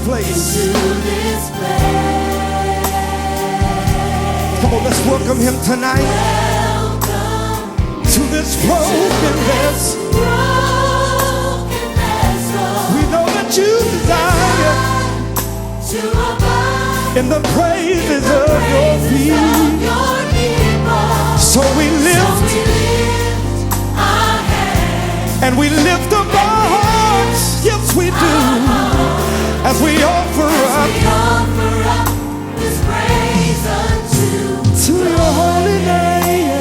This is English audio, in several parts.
place. Come on, let's welcome him tonight. To this brokenness. We know that you desire in the praises of your people. So we lift our hands and we lift up our hearts. Yes, we do. As we offer up this praise to your holy name.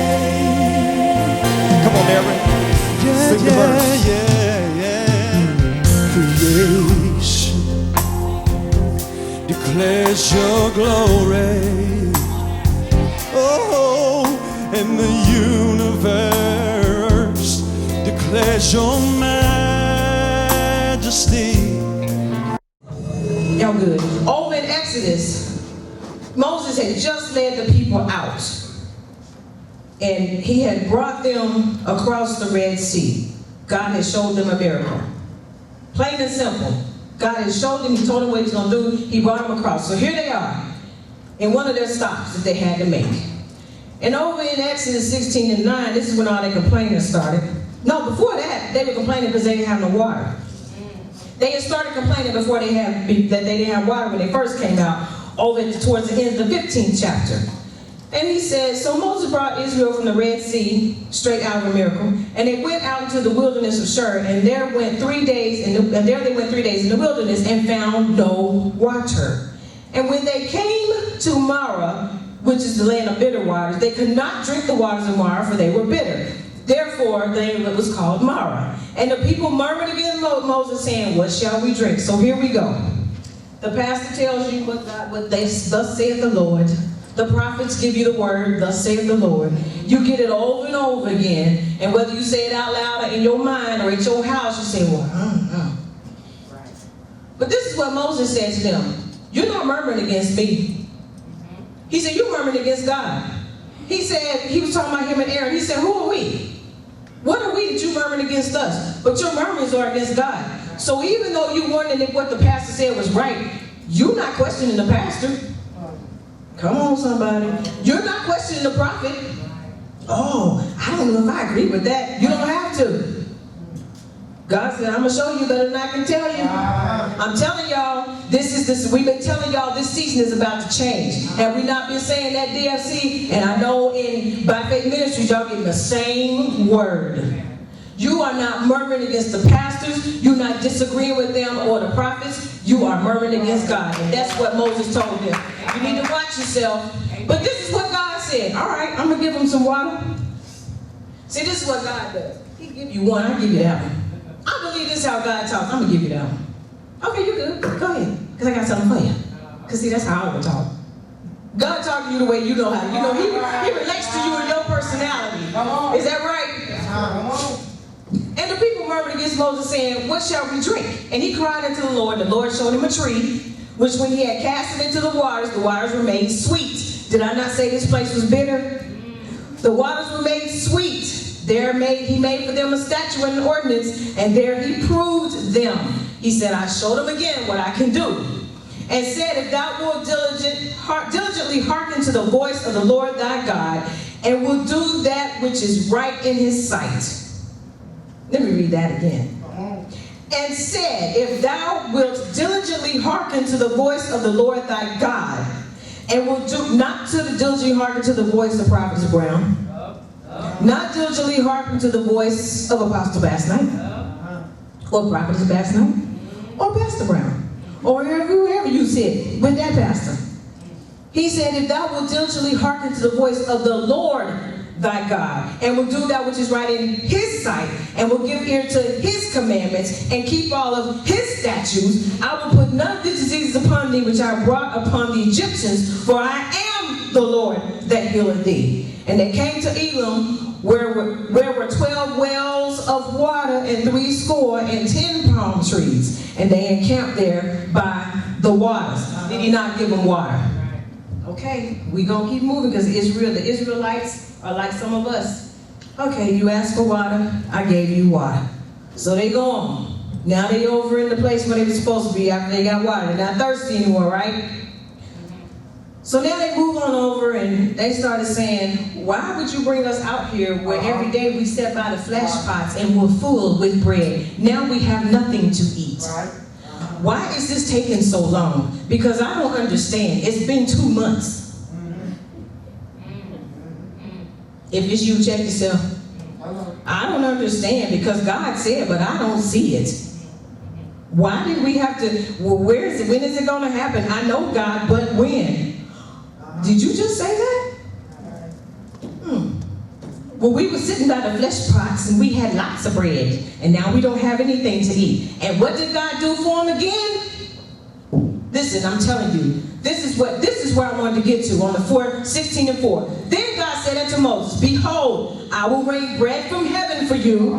Come on, Aaron. Sing the verse. Creation declares your glory. Oh, and the universe declares your majesty. Y'all good. Over in Exodus, Moses had just led the people out. And he had brought them across the Red Sea. God had showed them a miracle. Plain and simple. God had showed them, he told them what he was going to do. He brought them across. So here they are in one of their stops that they had to make. And over in Exodus 16:9, this is when all their complaining started. No, before that, they were complaining because they didn't have no water. They had started complaining before that they didn't have water when they first came out, over towards the end of the 15th chapter. And he said, so Moses brought Israel from the Red Sea, straight out of a miracle, and they went out into the wilderness of Shur, and there they went 3 days in the wilderness and found no water. And when they came to Marah, which is the land of bitter waters, they could not drink the waters of Marah, for they were bitter. Therefore, it was called Marah. And the people murmured against Moses, saying, what shall we drink? So here we go. The pastor tells you thus saith the Lord. The prophets give you the word, thus saith the Lord. You get it over and over again. And whether you say it out loud or in your mind or at your house, you say, well, Right. But this is what Moses said to them. You're not murmuring against me. He said, you're murmuring against God. He said, he was talking about him and Aaron. He said, who are we? What are we that you murmuring against us? But your murmurings are against God. So even though you wondering if what the pastor said was right, you're not questioning the pastor. Come on, somebody. You're not questioning the prophet. Oh, I don't know if I agree with that. You don't have to. God said, I'm going to show you better than I can tell you. I'm telling y'all, we've been telling y'all this season is about to change. Have we not been saying that, DFC? And I know in By Faith Ministries, y'all getting the same word. You are not murmuring against the pastors. You're not disagreeing with them or the prophets. You are murmuring against God. And that's what Moses told them. You need to watch yourself. But this is what God said. All right, I'm going to give them some water. See, this is what God does. He give you one, I give you that one. I believe this is how God talks. I'm going to give you that one. Okay, you good. Go ahead. Because I got something for you. Because see, that's how I would talk. God talks to you the way you know how. You know, he relates to you in your personality. Is that right? And the people murmured against Moses, saying, what shall we drink? And he cried unto the Lord. The Lord showed him a tree, which when he had cast it into the waters were made sweet. Did I not say this place was bitter? The waters were made sweet. There he made for them a statute and an ordinance, and there he proved them. He said, I showed them again what I can do. And said, if thou wilt diligently hearken to the voice of the Lord thy God, and will do that which is right in his sight. Let me read that again. And said, if thou wilt diligently hearken to the voice of the Lord thy God, and will do not to the diligently hearken to the voice of Prophet Brown, not diligently hearken to the voice of Apostle Bassnight, or Prophet Bassnight, or Pastor Brown, or whoever you said with that pastor. He said, if thou wilt diligently hearken to the voice of the Lord thy God, and will do that which is right in his sight, and will give ear to his commandments, and keep all of his statutes, I will put none of the diseases upon thee which I brought upon the Egyptians, for I am the Lord that healeth thee. And they came to Elim, where were 12 wells of water and 70 palm trees, and they encamped there by the waters. Did he not give them water? Okay, we're going to keep moving because the Israelites are like some of us. Okay, you asked for water, I gave you water. So they go on. Now they over in the place where they were supposed to be after they got water. They're not thirsty anymore, right? So now they move on over and they started saying, why would you bring us out here where every day we step by the flesh pots and we're full with bread? Now we have nothing to eat. Why is this taking so long? Because I don't understand. It's been 2 months. If it's you, check yourself. I don't understand because God said, but I don't see it. Why did we have to, well, where is it? When is it going to happen? I know God, but when? Did you just say that? Well, we were sitting by the flesh pots and we had lots of bread, and now we don't have anything to eat. And what did God do for them again? Listen, I'm telling you, this is where I wanted to get to on the 16 and 4. Then God said unto Moses, behold, I will rain bread from heaven for you,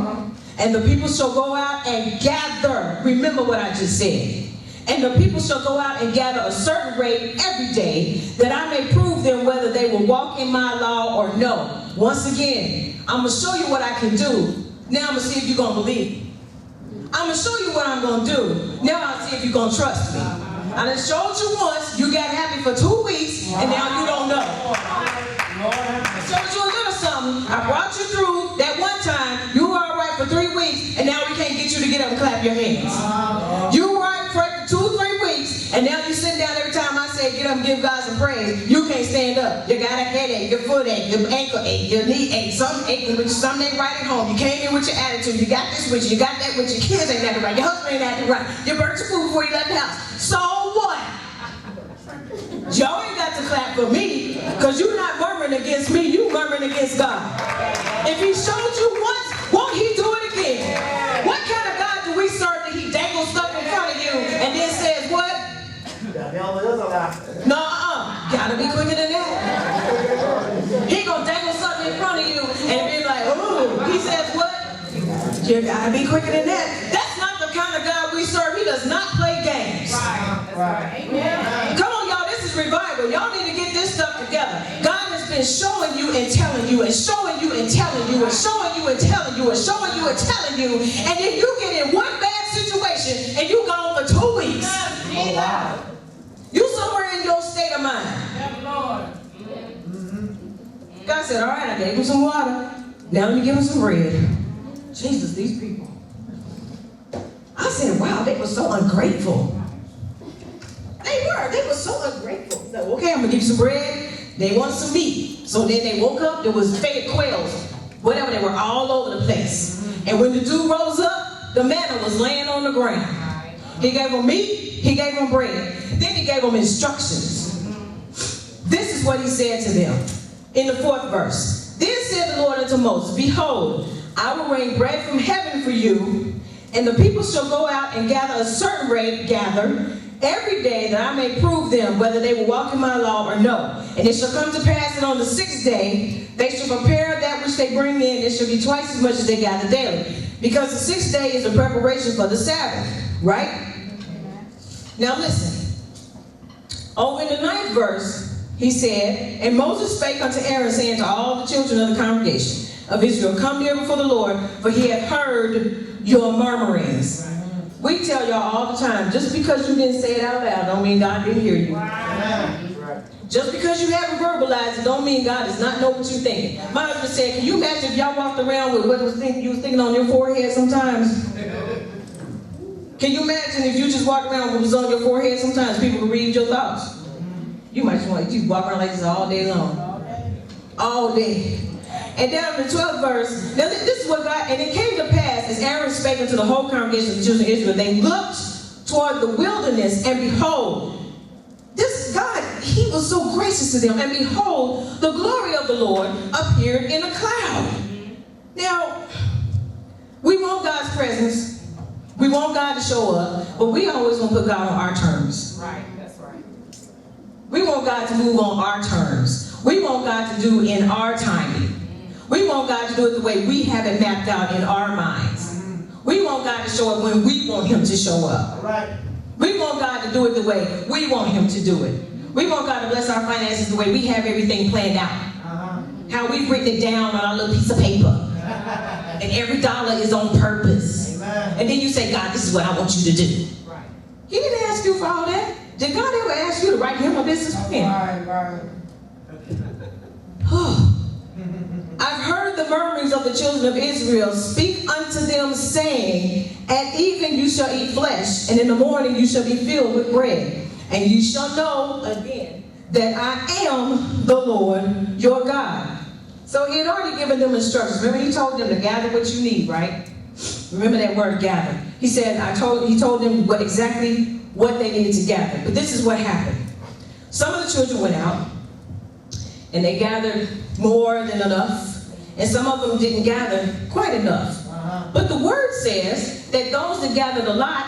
and the people shall go out and gather. Remember what I just said. And the people shall go out and gather a certain rate every day, that I may prove them whether they will walk in my law or no. Once again, I'm going to show you what I can do. Now I'm going to see if you're going to believe me. I'm going to show you what I'm going to do. Now I'll see if you're going to trust me. I done showed you once, you got happy for 2 weeks, and now you don't know. I showed you a little something. I brought you through that one time. You were all right for 3 weeks, and now we can't get you to get up and clap your hands. You were right for 2 or 3 weeks, and now you sit down every time I say get up and give God some praise. You can't stand up. You got a headache, your foot ache, your ankle ache, your knee ache, something aching with you, something ain't right at home. You came in with your attitude. You got this with you. You got that with you. Your kids ain't acting right. Your husband ain't acting right. You burnt your food before you left the house. So what? Y'all ain't got to clap for me, because you're not murmuring against me, you murmuring against God. If he showed you once, won't he do it again? What kind of God do we serve that he dangles stuff in front of you and then says what? Gotta be quicker than that. He gonna dangle something in front of you and be like, ooh, he says what? You gotta be quicker than that. That's not the kind of God we serve. He does not play games. Right. Amen. Come on, y'all, this is revival. Y'all need to get this stuff together. God has been showing you and telling you and showing you and telling you and showing you and telling you and showing you and telling you, and then you get in one bad situation and you gone for 2 weeks. Oh, wow. You somewhere in your state of mind. God said, all right, I gave him some water. Now let me give him some bread. Jesus, these people. I said, wow, they were so ungrateful. They were so ungrateful. So, okay, I'm going to give you some bread. They want some meat. So then they woke up, there was fed quails, whatever, they were all over the place. And when the dew rose up, the manna was laying on the ground. He gave them meat, he gave them bread. Then he gave them instructions. This is what he said to them in the 4th verse. Then said the Lord unto Moses, behold, I will rain bread from heaven for you, and the people shall go out and gather a certain rate, every day, that I may prove them whether they will walk in my law or no. And it shall come to pass that on the 6th day they shall prepare that which they bring in. It shall be twice as much as they gather daily. Because the 6th day is a preparation for the Sabbath. Right? Now listen. Over in the 9th verse, he said, and Moses spake unto Aaron, saying to all the children of the congregation of Israel, come near before the Lord, for he hath heard your murmurings. We tell y'all all the time, just because you didn't say it out loud don't mean God didn't hear you. Just because you haven't verbalized it don't mean God does not know what you're thinking. My husband said, can you imagine if y'all walked around with what you was thinking on your forehead sometimes? Can you imagine if you just walked around with what was on your forehead sometimes? People would read your thoughts. You might just want to walk around like this all day long. All day. And down in the 12th verse, now this is what God, and it came to pass, as Aaron spake unto the whole congregation of the children of Israel, they looked toward the wilderness, and behold, this God, he was so gracious to them, and behold, the glory of the Lord appeared in a cloud. Now, we want God's presence. We want God to show up, but we always want to put God on our terms. Right, that's right. We want God to move on our terms. We want God to do in our timing. We want God to do it the way we have it mapped out in our minds. We want God to show up when we want him to show up. Right. We want God to do it the way we want him to do it. We want God to bless our finances the way we have everything planned out. How we've written it down on our little piece of paper. And every dollar is on purpose. Amen. And then you say, God, this is what I want you to do. Right. He didn't ask you for all that. Did God ever ask you to write him a business plan? Right. I've heard the murmurings of the children of Israel. Speak unto them, saying, at even you shall eat flesh, and in the morning you shall be filled with bread. And you shall know again that I am the Lord your God. So he had already given them instructions. Remember, he told them to gather what you need, right? Remember that word gather. He said, he told them exactly what they needed to gather. But this is what happened. Some of the children went out, and they gathered more than enough, and some of them didn't gather quite enough. But the word says that those that gathered a lot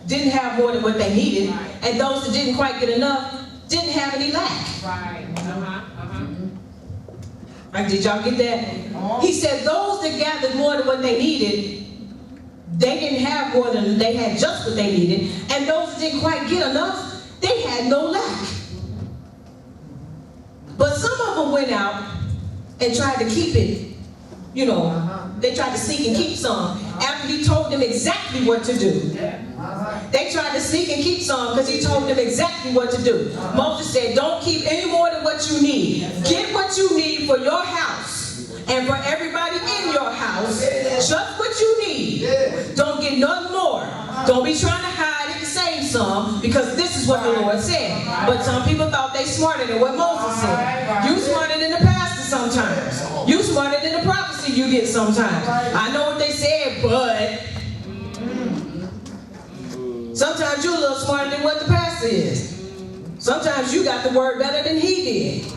didn't have more than what they needed, and those that didn't quite get enough didn't have any lack. Right. Did y'all get that? He said those that gathered more than what they needed, they didn't have more than, they had just what they needed, and those that didn't quite get enough, they had no lack. But some of them went out and tried to keep it, they tried to sneak and keep some after he told them exactly what to do. They tried to sneak and keep some because he told them exactly what to do. Moses said, don't keep any more than what you need. Get what you need for your house and for everybody in your house. Just what you need. Don't get none more. Don't be trying to hide it and save some, because this is what the Lord said. But some people thought they smarter than what Moses said. You smarter than the pastor sometimes. You smarter than the prophecy you get sometimes. I know what they said, but sometimes you're a little smarter than what the pastor is. Sometimes you got the word better than he did.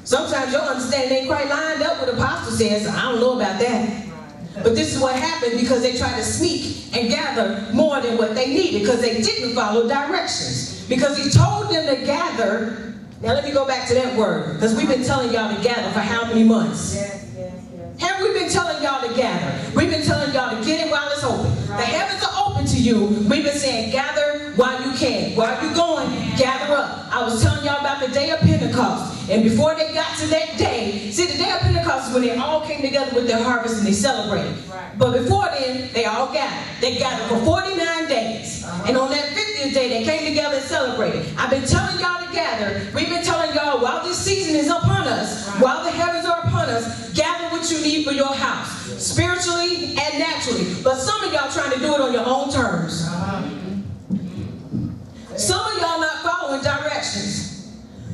Sometimes your understanding ain't quite lined up with the apostle says. I don't know about that. But this is what happened because they tried to sneak and gather more than what they needed because they didn't follow directions. Because he told them to gather. Now let me go back to that word, because we've been telling y'all to gather for how many months? Have we been telling y'all to gather? We've been telling y'all to get it while it's open. The heavens are open to you. We've been saying gather while you can. While you're going, gather up. I was telling y'all about the day of Pentecost. And before they got to that day, see, the day of Pentecost is when they all came together with their harvest and they celebrated. But before then, they all gathered. They gathered for 49 days. And on that 50th day, they came together and celebrated. I've been telling y'all to gather. We've been telling y'all while this season is upon us, while the heavens are upon us, gather what you need for your house, spiritually and naturally. But some of y'all trying to do it on your own terms. Some of y'all not following directions.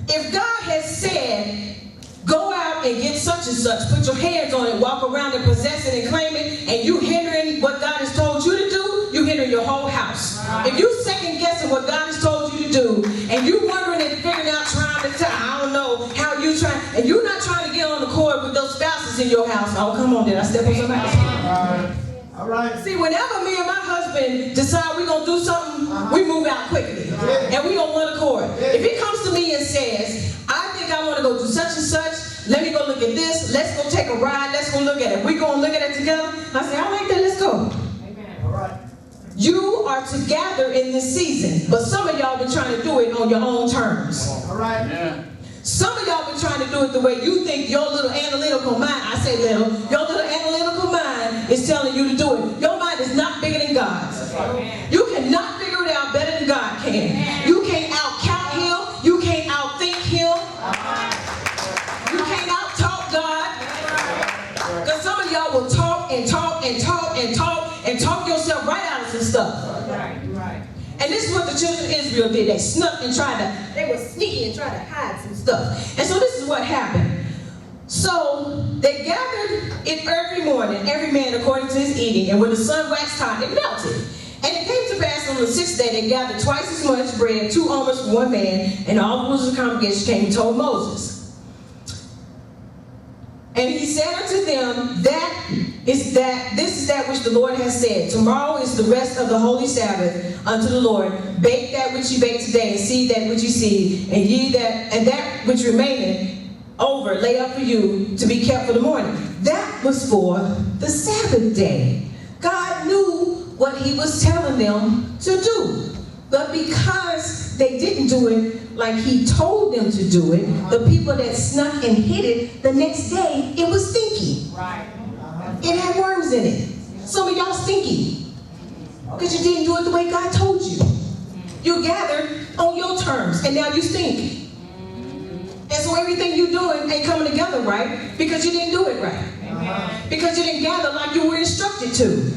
If God has said, go out and get such and such, put your hands on it, walk around and possess it and claim it, and you hindering what God has told you to do, you hinder your whole house. If you second guessing what God has told you to do, and you wondering and figuring out, trying to tell, I don't know how you try, and you're not trying to get on the cord with those spouses in your house. Oh, come on, did I step on somebody? All right. See, whenever me and my husband decide we're going to do something, we move out quickly. And we on one accord. If he comes to me and says, I think I want to go do such and such, let me go look at this, let's go take a ride, let's go look at it. We going to look at it together. I say, I like that, let's go. Amen. All right. You are to gather in this season, but some of y'all been trying to do it on your own terms. All right. Yeah. Some of y'all been trying to do it the way you think your little analytical mind, I say little, your little analytical mind is telling you to do it. Your mind is not bigger than God's. You cannot figure it out better than God can. You can't out-count him. You can't out-think him. You can't out-talk God. Because some of y'all will talk and talk and talk and talk and talk yourself right out of some stuff. Right. And this is what the children of Israel did. They snuck and they were sneaky and tried to hide some stuff. And so this is what happened. So they gathered it every morning, every man according to his eating. And when the sun waxed hot, it melted. And it came to pass on the 6th day, they gathered twice as much bread, 2 omers for one man. And all the rulers of the congregation came and told Moses. And he said unto them, this is that which the Lord has said. Tomorrow is the rest of the holy Sabbath unto the Lord. Bake that which ye bake today, and seed that which ye seed, and that which remaineth over lay up for you to be kept for the morning. That was for the Sabbath day. God knew what he was telling them to do. But because they didn't do it like he told them to do it, the people that snuck and hid it, the next day, it was stinky. Right. It had worms in it. Some of y'all stinky. Because you didn't do it the way God told you. You gathered on your terms, and now you stink. And so everything you're doing ain't coming together right because you didn't do it right. Because you didn't gather like you were instructed to.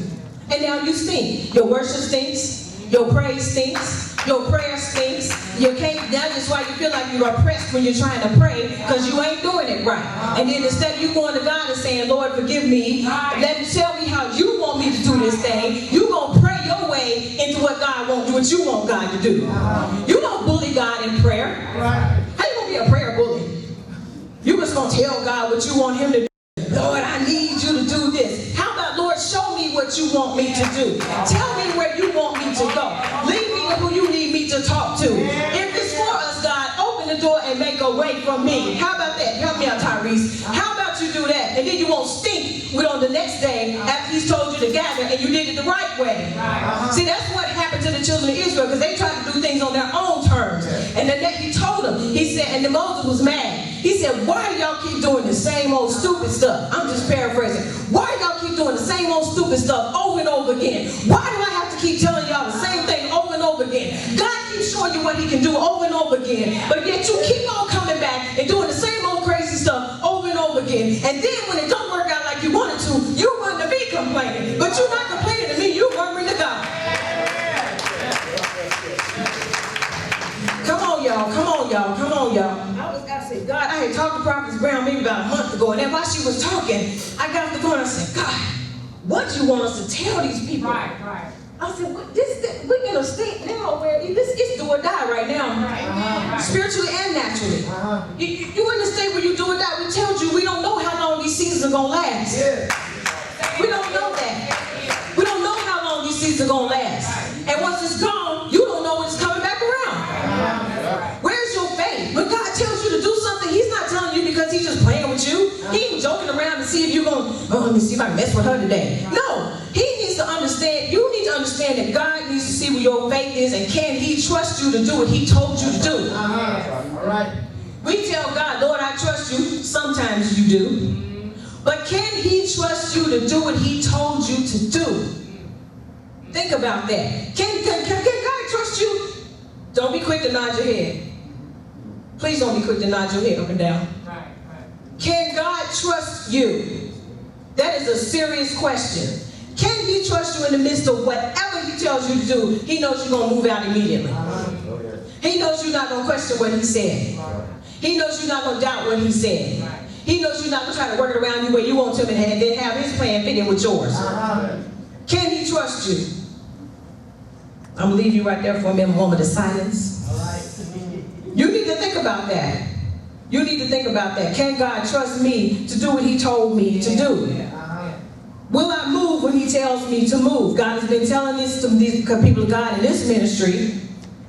And now you stink. Your worship stinks. Your praise stinks. Your prayer stinks. You can't. That's why you feel like you're oppressed when you're trying to pray because you ain't doing it right. And then instead of you going to God and saying, Lord, forgive me. Let me tell me how you want me to do this thing. You gonna pray your way into what God wants, what you want God to do. You don't bully God in prayer. How you gonna be a prayer bully? You just gonna tell God what you want Him to do. Lord, I need you to do this. How about, Lord, show me what you want me to do. Tell me where you want me to go. Lead me to who you need me to talk to. If it's for us, God, open the door and make a way for me. How about that? Help me out, Tyrese. How about you do that? And then you won't stink with on the next day after He's told you to gather and you did it the right way. See, that's what happened to the children of Israel because they tried to do things on their own terms. And then He told them, He said, and then Moses was mad. He said, why do y'all keep doing the same old stupid stuff? I'm just paraphrasing. Why do y'all keep doing the same old stupid stuff over and over again? Why do I have to keep telling y'all the same thing over and over again? God keeps showing you what He can do over and over again, but yet you keep on coming back and doing the same old crazy stuff over and over again. And then when it don't work out like you wanted to, you run to me complaining. But you're not complaining to me, you're murmuring to God. Come on, y'all. Come on, y'all. Come on, y'all. I said, God, I had talked to Prophetess Brown maybe about a month ago, and then while she was talking, I got off the phone and I said, God, what do you want us to tell these people? Right. I said, we're in a state now where this is do or die right now. Spiritually and naturally. You're in a state where you do or die. We told you we don't know how long these seasons are going to last. We don't know that. We don't know how long these seasons are going to last. And once it's gone, you don't know when it's coming back around. Where's your faith? When God tells you to do something, He's not telling you because He's just playing with you. He ain't joking around to see if you're going, let me see if I can mess with her today. No. He needs to understand, you need to understand that God needs to see where your faith is and can He trust you to do what He told you to do. All right. We tell God, Lord, I trust you. Sometimes you do. But can He trust you to do what He told you to do? Think about that. Can God trust you? Don't be quick to nod your head. Please don't be quick to nod your head up and down. Right. Can God trust you? That is a serious question. Can He trust you in the midst of whatever He tells you to do? He knows you're going to move out immediately. He knows you're not going to question what He said. He knows you're not going to doubt what He said. He knows you're not going to try to work it around you where you want Him and then have His plan fit in with yours. Can He trust you? I'm going to leave you right there for a moment of silence. You need to think about that. You need to think about that. Can God trust me to do what He told me to do? Will I move when He tells me to move? God has been telling this to these people of God in this ministry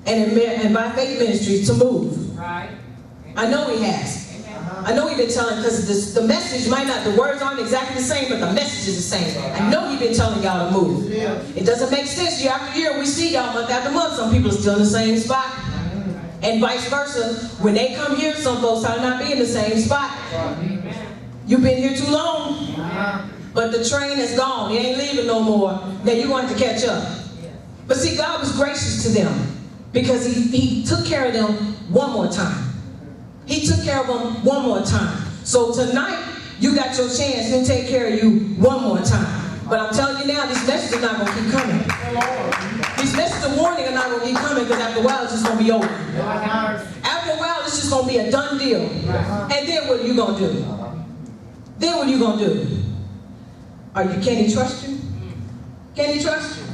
and in my faith ministry to move. Right. I know He has. I know He's been telling, because the message might not, the words aren't exactly the same, but the message is the same. I know He's been telling y'all to move. It doesn't make sense year after year. We see y'all month after month. Some people are still in the same spot. And vice versa. When they come here, some folks are not be in the same spot. You've been here too long. But the train is gone. It ain't leaving no more. Now you're going to catch up. But see, God was gracious to them because He took care of them one more time. He took care of them one more time. So tonight, you got your chance. He'll take care of you one more time. But I'm telling you now, these messages are not going to keep coming. These messages of warning are not going to keep coming because after a while, it's just going to be over. After a while, it's just going to be a done deal. And then what are you going to do? Then what are you going to do? Can He trust you? Can He trust you?